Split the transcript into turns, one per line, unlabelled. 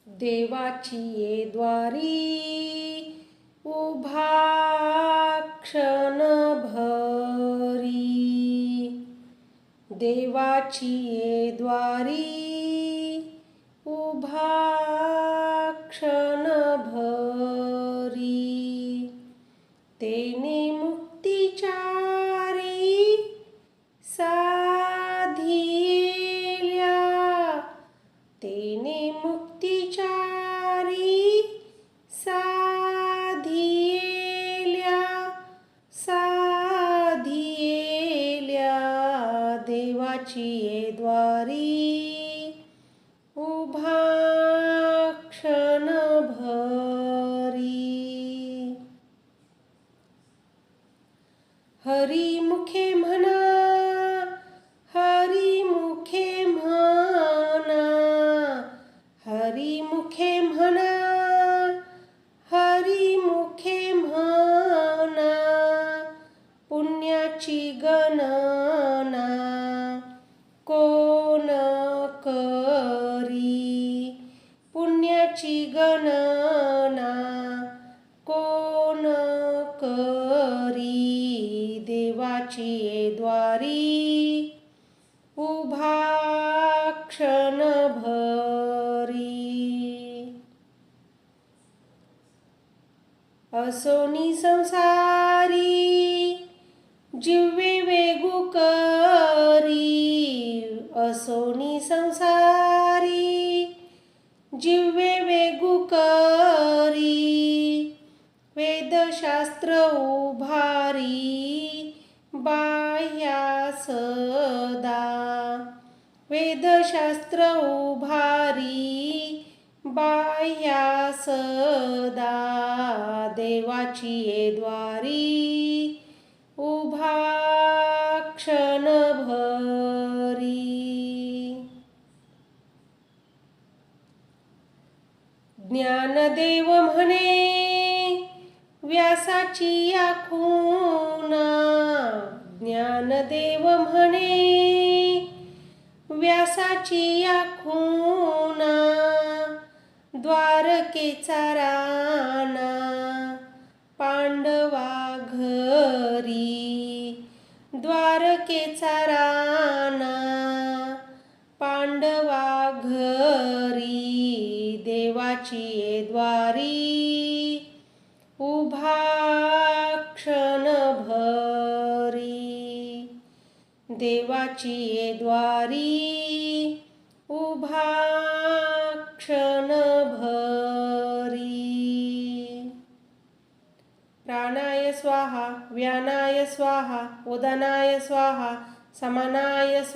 देवाची ये द्वारी उभा क्षणभरी, देवाची ये द्वारी उभा क्षणभरी, तेने मुक्तिचारी साधियेल्या, तेने मुक्तिचारी साधियेल्या, साधियेल्या, देवाची ये द्वारी उभा क्षणभरी. हरी मुखे म्हणा, हरी मुखे म्हणा, हरी मुखे म्हणा, हरी मुखे म्हणा, पुण्याची गणना कोण करी, पुण्याची गणना कोण करी, देवाची ये द्वारी उभा क्षणभरी. असोनी संसारी जिव्हे वेगू करी, असोनी संसारी जिव्हे वेगू करी, वेदशास्त्र उभारी बाह्या सदा, वेदशास्त्र उभारी बाह्या सदा, देवाची ये द्वारी उभा क्षणभरी. ज्ञानदेव म्हणे व्यासाची या खुणा, ज्ञानदेव म्हणे व्यासाची या खुणा, द्वारकेचा राणा पांडवा घरी, द्वारकेचा राणा पांडवा घरी, देवाची ये द्वारी उभा क्षणभरी, देवाची ये द्वारी उभा क्षणभरी. प्राणाय स्वाहा, व्यानाय स्वाहा, उदनाय स्वाहा, समानाय स्वाहा.